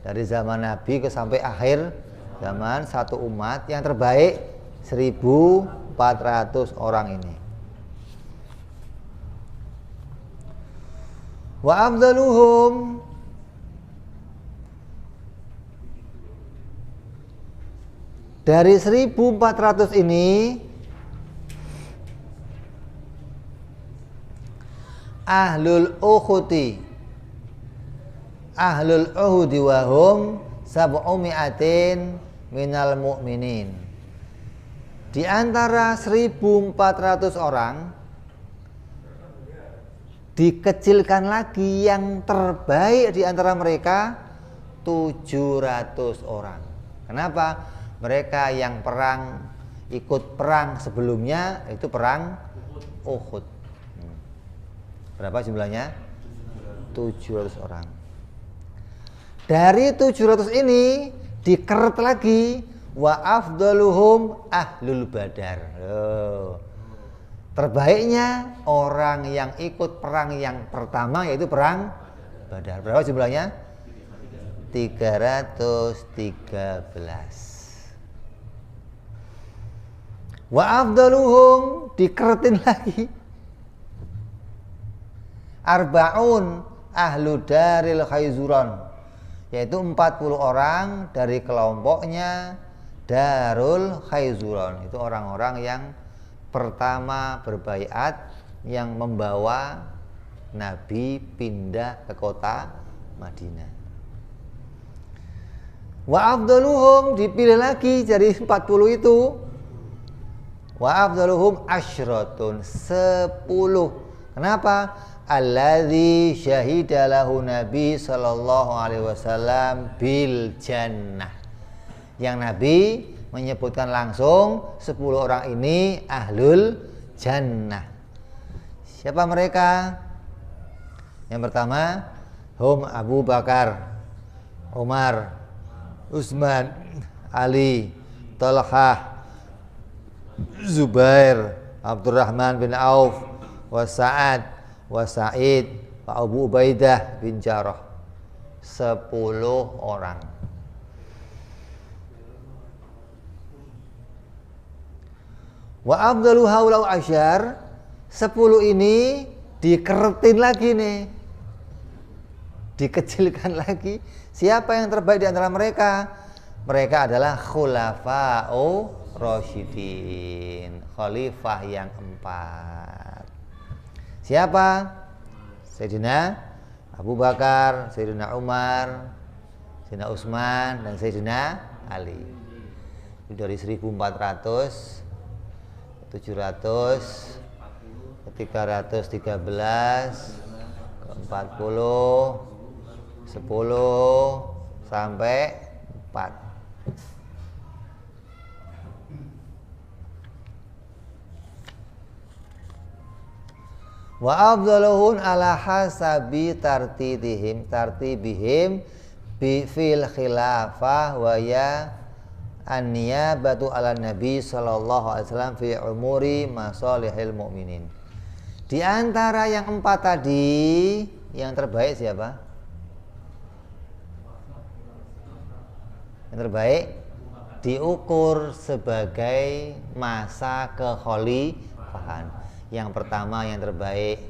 Speaker 1: Dari zaman Nabi ke sampai akhir zaman, satu umat yang terbaik 1.400 orang ini. Wa afdaluhum dari 1.400 ini ahlul ukhuti, ahlul uhudi wahum sab'umi'atin minal mu'minin. Di antara 1.400 orang dikecilkan lagi yang terbaik di antara mereka 700 orang. Kenapa? Mereka yang ikut perang sebelumnya itu perang Uhud. Berapa jumlahnya? 700 orang. Dari 700 ini dikeret lagi wa afdaluhum ahlul badar. Terbaiknya orang yang ikut perang yang pertama yaitu perang Badar. Berapa jumlahnya? 313. Wa afdaluhum dikeretin lagi arbaun ahlu daril khayzuran, yaitu 40 orang dari kelompoknya Darul Khayzuran. Itu orang-orang yang pertama berbaiat, yang membawa Nabi pindah ke kota Madinah. Wa afdaluhum dipilih lagi dari 40 itu. Wa afdaluhum asyratun 10. Kenapa? Alladzi syahida lahu Nabi sallallahu alaihi wasallam bil jannah. Yang Nabi menyebutkan langsung 10 orang ini ahlul jannah. Siapa mereka? Yang pertama, hum Abu Bakar, Umar, Utsman, Ali, Talhah, Zubair, Abdurrahman bin Auf, wa Sa'ad, wa Sa'id, wa Abu Ubaidah bin Jarrah. 10 orang. Wa afdalu haulau asyar, 10 ini dikeretin lagi nih, dikecilkan lagi. Siapa yang terbaik di antara mereka? Mereka adalah khulafa'u rasyidin, khalifah yang 4. Siapa? Sayyidina Abu Bakar, Sayyidina Umar, Sayyidina Utsman, dan Sayyidina Ali. Dari 1.400, 700, 313, 40, 10 sampai 4. Wa afdaluhum ala hasabi tartibihim bi fil khilafah wa ya an-niyabatu ala Nabi sallallahu alaihi wasallam fi umuri masalihil mu'minin. Di antara yang 4 tadi, yang terbaik siapa? Yang terbaik diukur sebagai masa kekhalifahan. Yang pertama yang terbaik,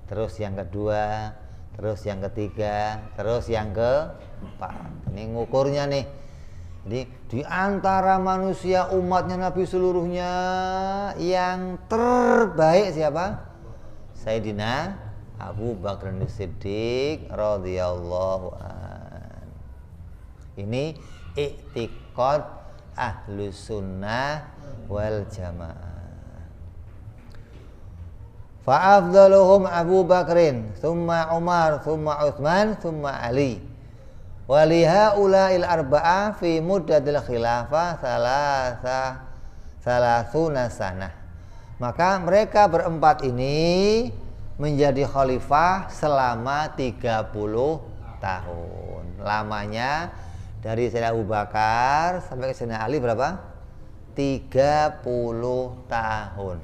Speaker 1: terus yang kedua, terus yang ketiga, terus yang keempat. Ini ngukurnya nih. Jadi di antara manusia umatnya Nabi seluruhnya yang terbaik siapa? Sayyidina Abu Bakar As-Siddiq radhiyallahu an. Ini i'tiqad ahlus sunnah wal jamaah. Fa afdaluhum Abu Bakrin, thumma Umar, thumma Utsman, thumma Ali. Waliha ula'il arba'ah fi muddatil khilafah salasuna sanah. Maka mereka berempat ini menjadi khalifah selama 30 tahun. Lamanya dari Sayyidina Abu Bakar sampai ke Sayyidina Ali berapa? 30 tahun.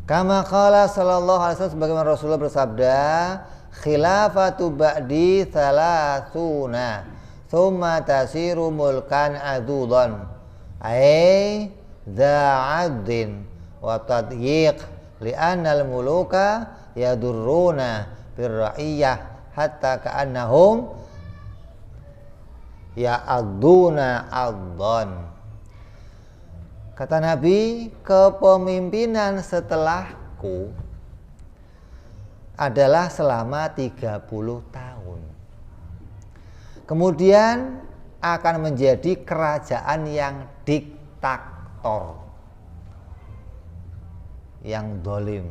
Speaker 1: Kama qala sallallahu alaihi wasallam, sebagaimana Rasulullah bersabda, khilafatu ba'di thalathuna thumma tasiru mulkan adudan ay dha'addin wa tadyiq li'anna al-muluka yadurruna birra'iyah hatta ka'annahum ya'adduna addan. Kata Nabi, kepemimpinan setelahku adalah selama 30 tahun. Kemudian akan menjadi kerajaan yang diktator, yang dolim,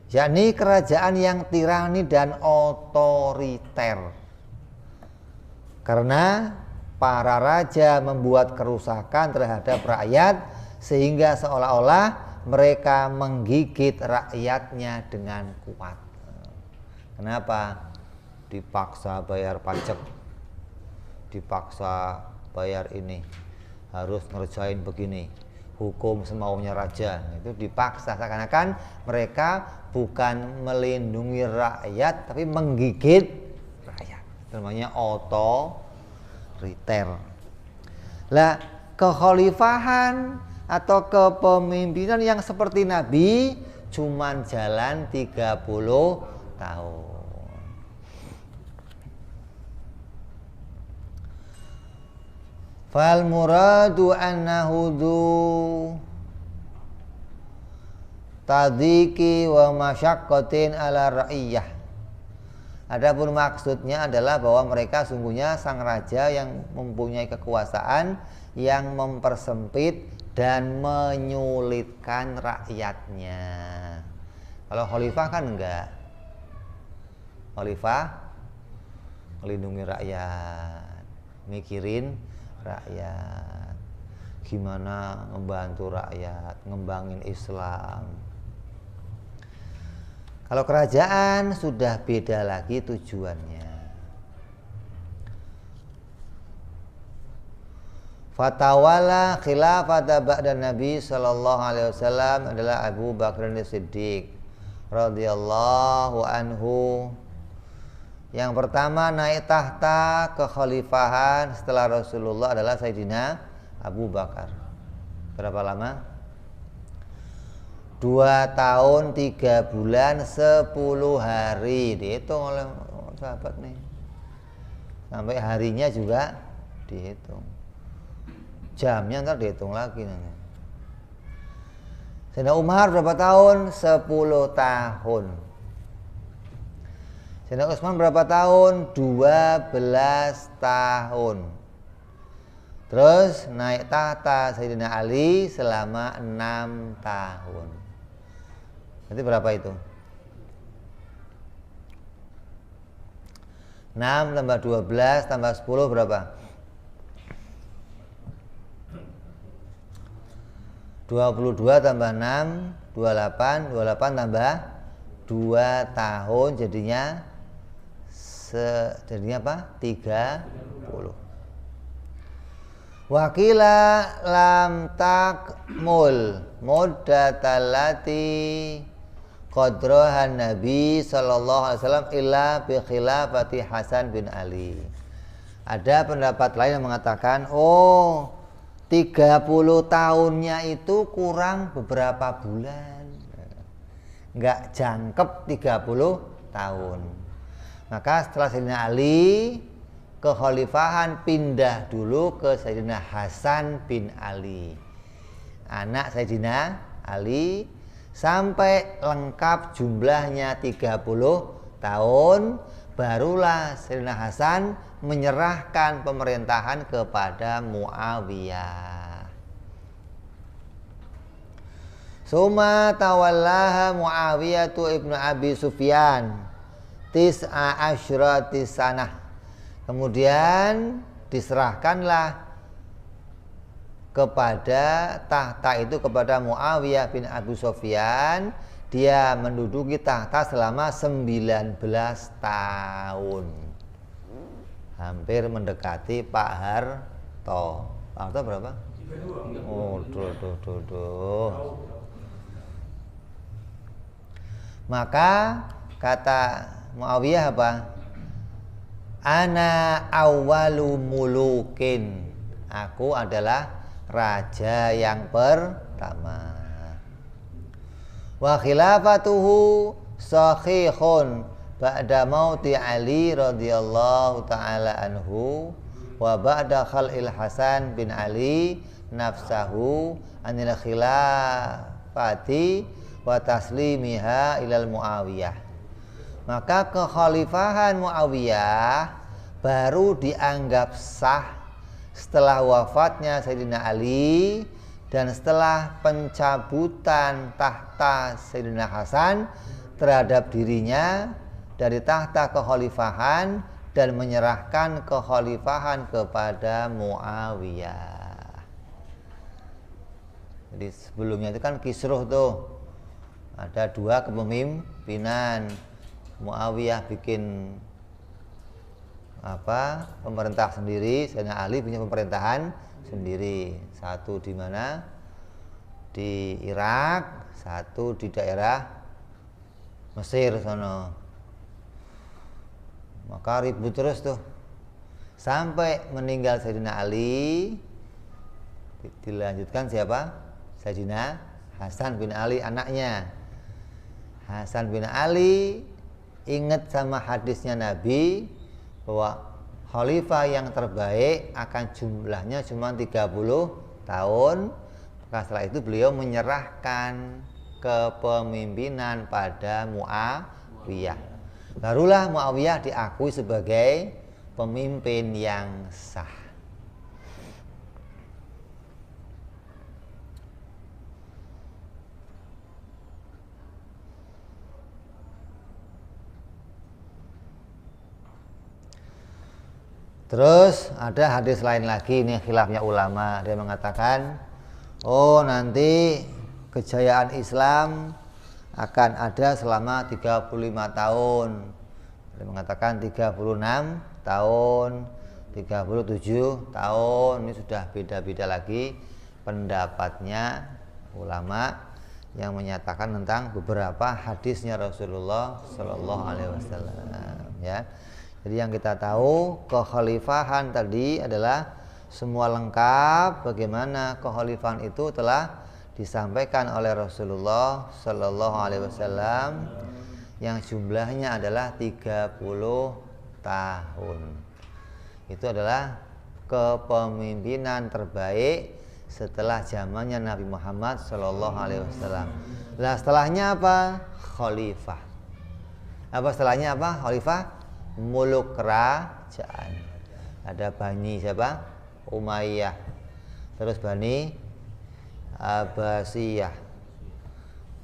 Speaker 1: yakni kerajaan yang tirani dan otoriter. Karena para raja membuat kerusakan terhadap rakyat sehingga seolah-olah mereka menggigit rakyatnya dengan kuat. Kenapa? Dipaksa bayar pajak, dipaksa bayar ini, harus ngerjain begini, hukum semaunya raja. Itu dipaksa, seakan-akan mereka bukan melindungi rakyat tapi menggigit rakyat. Itu namanya otoriter. Lah, kekhalifahan atau kepemimpinan yang seperti Nabi cuman jalan 30 tahun. Fal muradu annahu dzu tadiki wa masyaqqatin ala ra'iyah. Adapun maksudnya adalah bahwa mereka sungguhnya sang raja yang mempunyai kekuasaan yang mempersempit dan menyulitkan rakyatnya. Kalau khalifah kan enggak. Khalifah melindungi rakyat, mikirin rakyat, gimana ngebantu rakyat, ngembangin Islam. Kalau kerajaan sudah beda lagi tujuannya. Fatawala khilafata ba'da Nabi sallallahu alaihi wasallam adalah Abu Bakar As-Siddiq radhiyallahu anhu. Yang pertama naik tahta kekhalifahan setelah Rasulullah adalah Sayyidina Abu Bakar. Berapa lama? 2 tahun 3 bulan 10 hari. Dihitung oleh sahabat nih. Sampai harinya juga dihitung. Jamnya ntar dihitung lagi nanti. Sayyidina Umar berapa tahun? 10 tahun. Sayyidina Utsman berapa tahun? 12 tahun. Terus naik tahta Sayyidina Ali selama 6 tahun. Berarti berapa itu? 6 tambah 12 tambah 10 berapa? 22 tambah 6 28, 28 tambah 2 tahun jadinya apa? 30. Wakila lam takmul muddatallati qadrahan Nabi sallallahu alaihi wasallam illa bi khilafati Hasan bin Ali. Ada pendapat lain yang mengatakan 30 tahunnya itu kurang beberapa bulan, nggak jangkep 30 tahun. Maka setelah Sayyidina Ali, kekhalifahan pindah dulu ke Sayyidina Hasan bin Ali, anak Sayyidina Ali, sampai lengkap jumlahnya 30 tahun. Barulah Sayyidina Hasan menyerahkan pemerintahan kepada Muawiyah. Suma tawallaha Muawiyah ibnu Abi Sufyan tis'a asyrati sanah. Kemudian diserahkanlah kepada tahta itu kepada Muawiyah bin Abu Sufyan. Dia menduduki tahta selama 19 tahun. Hampir mendekati Pak Harto. Pak Harto berapa?
Speaker 3: 32.
Speaker 1: Oh, duh. Maka kata Muawiyah apa? Ana awwalu mulukin. Aku adalah raja yang pertama. Wa khilafatuhu sahihun ba'da mauti Ali radhiyallahu ta'ala anhu wa ba'da khal'il Hasan bin Ali nafsahu anil khilafati wa taslimiha ilal Muawiyah. Maka kekhalifahan Muawiyah baru dianggap sah setelah wafatnya Sayyidina Ali dan setelah pencabutan tahta Sayyidina Hasan terhadap dirinya dari tahta kekhalifahan dan menyerahkan kekhalifahan kepada Muawiyah. Jadi sebelumnya itu kan kisruh tuh, ada 2 kepemimpinan. Muawiyah bikin pemerintah sendiri, Sayyidina Ali punya pemerintahan sendiri. Satu di mana? Di Irak, satu di daerah Mesir sana. Maka ribut terus tuh sampai meninggal Sayyidina Ali. Dilanjutkan siapa? Sayyidina Hasan bin Ali, anaknya. Hasan bin Ali ingat sama hadisnya Nabi bahwa khalifah yang terbaik akan jumlahnya cuma 30 tahun. Maka setelah itu beliau menyerahkan kepemimpinan pada Muawiyah. Barulah Muawiyah diakui sebagai pemimpin yang sah. Terus ada hadis lain lagi, ini khilafnya ulama. Dia mengatakan, oh nanti kejayaan Islam akan ada selama 35 tahun. Dia mengatakan 36 tahun, 37 tahun. Ini sudah beda-beda lagi pendapatnya ulama yang menyatakan tentang beberapa hadisnya Rasulullah Shallallahu Alaihi Wasallam. Ya. Jadi yang kita tahu kekhalifahan tadi adalah semua lengkap bagaimana kekhalifahan itu telah disampaikan oleh Rasulullah Sallallahu Alaihi Wasallam yang jumlahnya adalah 30 tahun. Itu adalah kepemimpinan terbaik setelah zamannya Nabi Muhammad Sallallahu Alaihi Wasallam. Nah setelahnya apa? Khalifah. Apa setelahnya apa? Khalifah? Muluk kerajaan. Ada Bani siapa? Umayyah. Terus Bani Abbasiyah.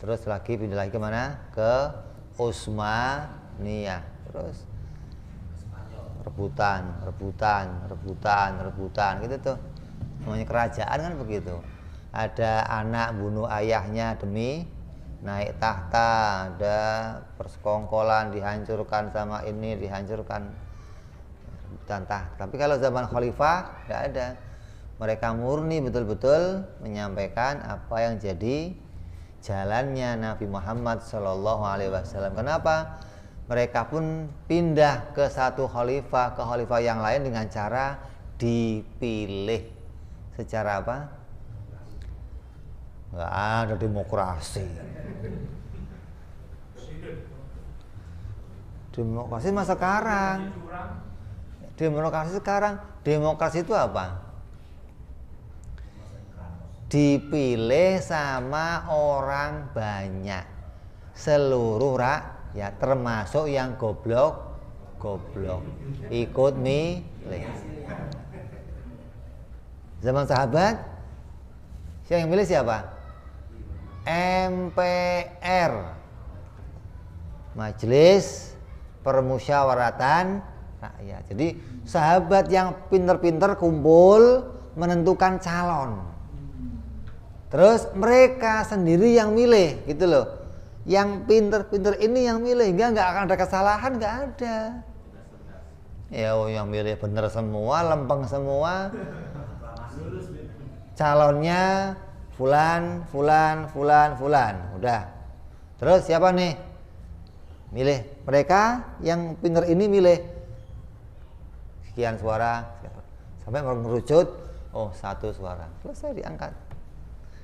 Speaker 1: Terus lagi pindah lagi kemana? Ke Utsmaniyah. Terus rebutan gitu tuh. Namanya kerajaan kan begitu. Ada anak bunuh ayahnya demi naik tahta, ada persekongkolan, dihancurkan sama ini, dihancurkan tahta. Tapi kalau zaman khalifah tidak ada. Mereka murni betul-betul menyampaikan apa yang jadi jalannya Nabi Muhammad Shallallahu Alaihi Wasallam. Kenapa? Mereka pun pindah ke satu khalifah ke khalifah yang lain dengan cara dipilih. Secara apa? Nggak ada demokrasi. Demokrasi masa sekarang. Demokrasi itu apa? Dipilih sama orang banyak, seluruh rakyat, termasuk yang goblok ikut milih. Zaman sahabat siapa yang milih siapa? MPR, Majelis Permusyawaratan Rakyat. Jadi sahabat yang pinter-pinter kumpul menentukan calon. Terus mereka sendiri yang milih, gitu loh. Yang pinter-pinter ini yang milih, nggak akan ada kesalahan, nggak ada. Ya, yang milih bener semua, lempeng semua. Calonnya fulan. Udah. Terus siapa nih? Milih. Mereka yang pinter ini milih. Sekian suara. Sampai mengerucut, oh 1 suara. Selesai diangkat.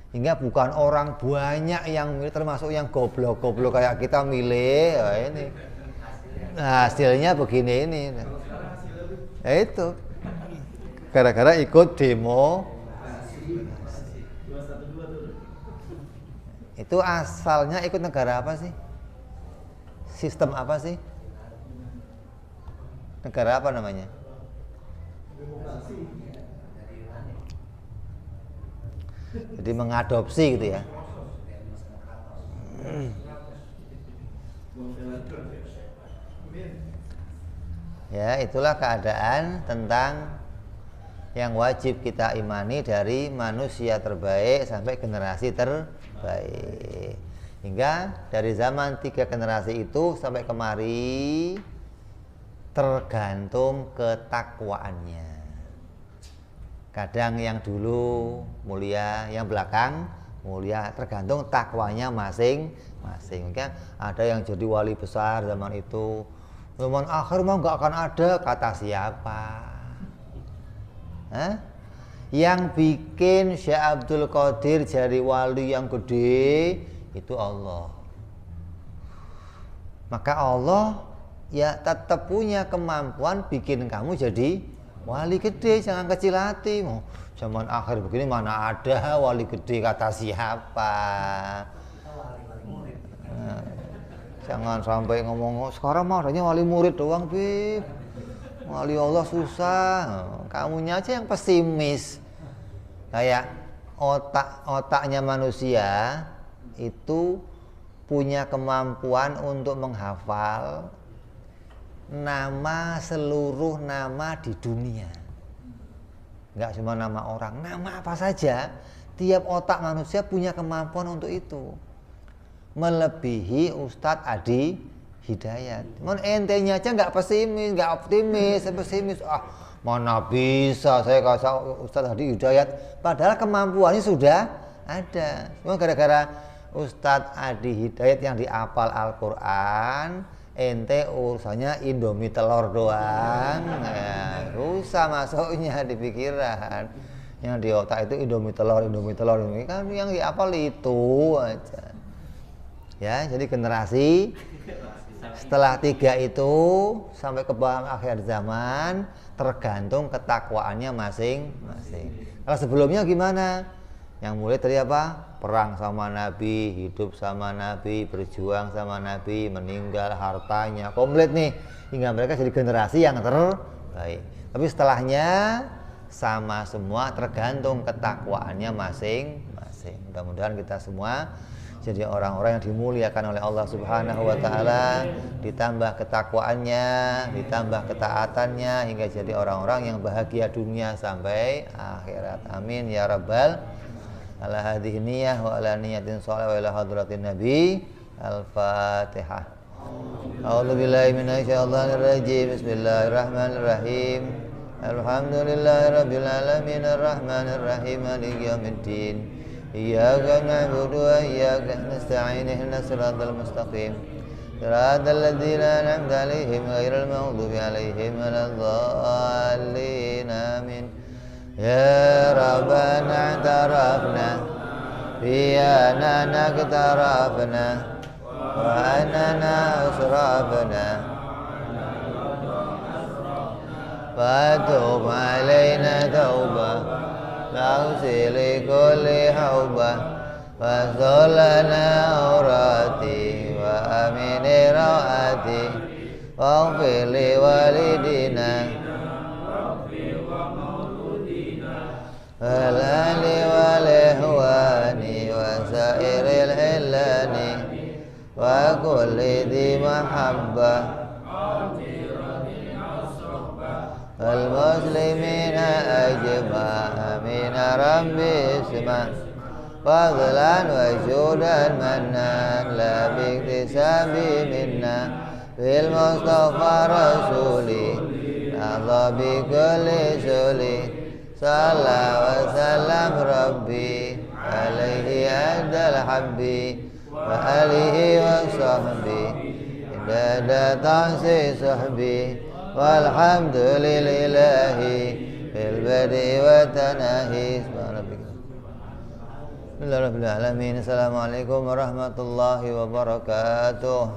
Speaker 1: Hingga bukan orang banyak yang milih, termasuk yang goblok kayak kita milih. Oh, ini. Nah, hasilnya begini ini. Ya itu. Gara-gara ikut demo. Itu asalnya ikut negara apa sih? Sistem apa sih? Negara apa namanya? Jadi mengadopsi gitu ya. Ya, itulah keadaan tentang yang wajib kita imani dari manusia terbaik sampai generasi terbaik. Hingga dari zaman 3 generasi itu sampai kemari tergantung ketakwaannya. Kadang yang dulu mulia, yang belakang mulia, tergantung takwanya masing-masing. Kan ada yang jadi wali besar zaman itu, zaman akhir mah nggak akan ada, kata siapa? Hah? Yang bikin Syekh Abdul Qadir jadi wali yang gede itu Allah. Maka Allah ya tetap punya kemampuan bikin kamu jadi wali gede, jangan kecil hati. Oh, zaman akhir begini mana ada wali gede, kata siapa? Nah, jangan sampai ngomong sekarang mah adanya wali murid doang, Bib. Wali Allah susah. Kamunya aja yang pesimis. Kayak otaknya manusia itu punya kemampuan untuk menghafal nama seluruh nama di dunia. Enggak cuma nama orang, nama apa saja. Tiap otak manusia punya kemampuan untuk itu. Melebihi Ustadz Adi Hidayat. Entenya aja nggak pesimis, nggak optimis, pesimis. Ah, mana bisa saya kasih Ustadz Adi Hidayat. Padahal kemampuannya sudah ada. Cuma gara-gara Ustadz Adi Hidayat yang dihafal Al-Quran, ente urusannya Indomie telur doang, ya, susah masuknya di pikiran. Yang di otak itu Indomie telur kan yang dihafal itu aja. Ya, jadi generasi setelah 3 itu sampai ke akhir zaman tergantung ketakwaannya masing-masing. Kalau sebelumnya gimana? Yang mulai dari apa? Perang sama Nabi, hidup sama Nabi, berjuang sama Nabi, meninggal, hartanya komplit nih, hingga mereka jadi generasi yang terbaik. Tapi setelahnya sama semua, tergantung ketakwaannya masing-masing. Mudah-mudahan kita semua jadi orang-orang yang dimuliakan oleh Allah Subhanahu wa taala, ditambah ketakwaannya, ditambah ketaatannya, hingga jadi orang-orang yang bahagia dunia sampai akhirat. Amin ya rabbal ala hadhihi niyyah wa ala niyatin shalih wa ila hadratin nabi. Al-Fatihah. A'udzu billahi minasyaitonir rajim. Bismillahirrahmanirrahim. Alhamdulillahirabbil alamin arrahmanir rahim maliki yaumiddin. Iyyaka na'budu wa iyyaka nasta'in ihdinas siratal mustaqim. Siratal ladzina an'amta 'alaihim ghairil maghdubi 'alaihim waladdallin. Amin. Ya Rabbana i'tarafna bi annana iktarafna wa annana asrafna fatub 'alaina taubah na'usi li kulli haubah wa zolana aurati wa amini rawati wa ghfir li walidina walali walihwani wa sairil hillani wa kulli di mahabbah wal muslimina ajma' min rabbi isma' fadlan wa judan mannan la biktisabi minna bil mustafa rasuli nadha bi kulli suli Salam wa salam Rabbi alaihi adal habbi wa alihi wa sahbi dada tansi sahbi walhamdulillahi fil badi wa tanahi. Bismillahirrahmanirrahim. Assalamualaikum warahmatullahi wabarakatuh.